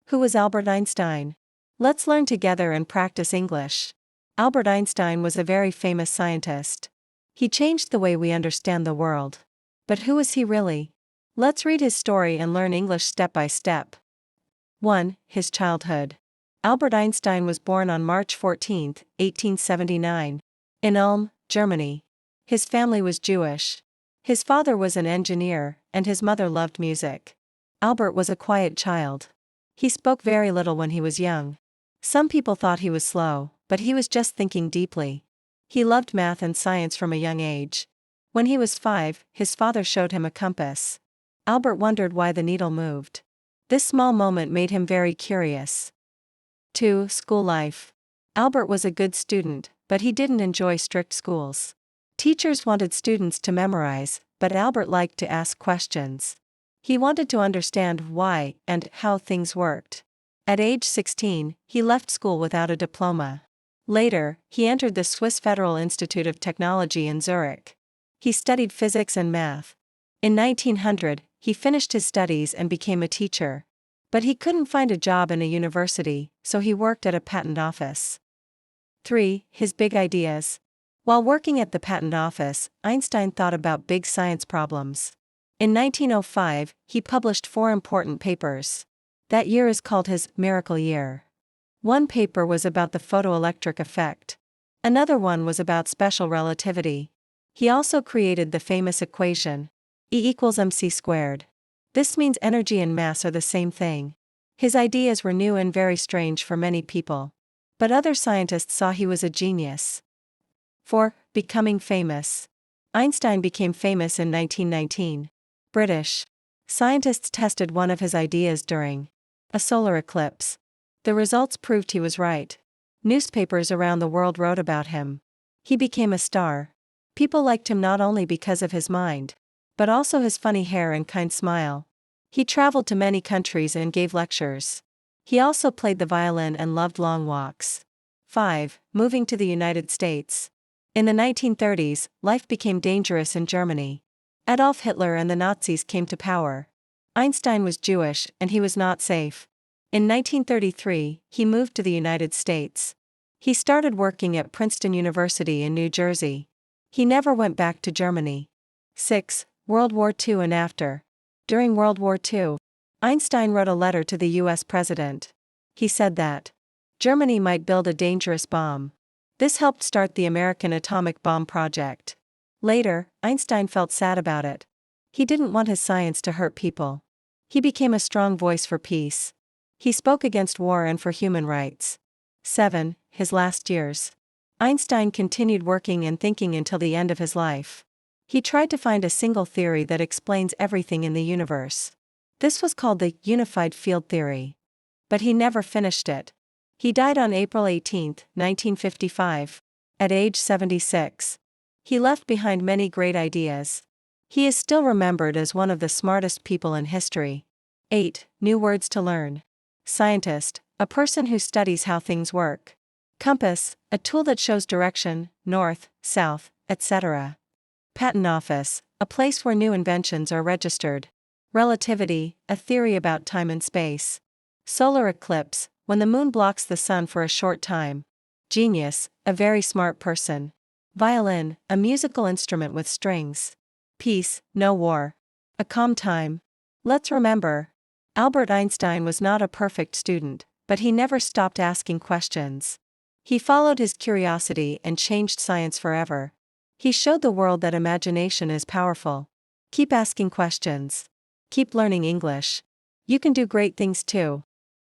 Who was Albert Einstein? Let's learn together and practice English. Albert Einstein was a very famous scientist. He changed the way we understand the world. But who was he really? Let's read his story and learn English step by step. 1. His childhood. Albert Einstein was born on March 14, 1879, in Ulm, Germany. His family was Jewish. His father was an engineer, and his mother loved music. Albert was a quiet child. He spoke very little when he was young. Some people thought he was slow, but he was just thinking deeply. He loved math and science from a young age. When he was 5, his father showed him a compass. Albert wondered why the needle moved. This small moment made him very curious. 2. School life. Albert was a good student, but he didn't enjoy strict schools. Teachers wanted students to memorize, but Albert liked to ask questions. He wanted to understand why and how things worked. At age 16, he left school without a diploma. Later, he entered the Swiss Federal Institute of Technology in Zurich. He studied physics and math. In 1900, he finished his studies and became a teacher. But he couldn't find a job in a university, so he worked at a patent office. 3. His big ideas. While working at the patent office, Einstein thought about big science problems. In 1905, he published 4 important papers. That year is called his miracle year. One paper was about the photoelectric effect. Another one was about special relativity. He also created the famous equation, E equals mc squared. This means energy and mass are the same thing. His ideas were new and very strange for many people. But other scientists saw he was a genius. 4. Becoming famous. Einstein became famous in 1919. British scientists tested one of his ideas during a solar eclipse. The results proved he was right. Newspapers around the world wrote about him. He became a star. People liked him not only because of his mind, but also his funny hair and kind smile. He traveled to many countries and gave lectures. He also played the violin and loved long walks. 5. Moving to the United States. In the 1930s, life became dangerous in Germany. Adolf Hitler and the Nazis came to power. Einstein was Jewish, and he was not safe. In 1933, he moved to the United States. He started working at Princeton University in New Jersey. He never went back to Germany. 6. World War II and after. During World War II, Einstein wrote a letter to the U.S. president. He said that Germany might build a dangerous bomb. This helped start the American atomic bomb project. Later, Einstein felt sad about it. He didn't want his science to hurt people. He became a strong voice for peace. He spoke against war and for human rights. 7. His last years. Einstein continued working and thinking until the end of his life. He tried to find a single theory that explains everything in the universe. This was called the unified field theory. But he never finished it. He died on April 18, 1955, at age 76. He left behind many great ideas. He is still remembered as one of the smartest people in history. 8. New words to learn. Scientist, a person who studies how things work. Compass, a tool that shows direction, north, south, etc. Patent office, a place where new inventions are registered. Relativity, a theory about time and space. Solar eclipse, when the moon blocks the sun for a short time. Genius, a very smart person. Violin, a musical instrument with strings. Peace, no war. A calm time. Let's remember, Albert Einstein was not a perfect student, but he never stopped asking questions. He followed his curiosity and changed science forever. He showed the world that imagination is powerful. Keep asking questions. Keep learning English. You can do great things too.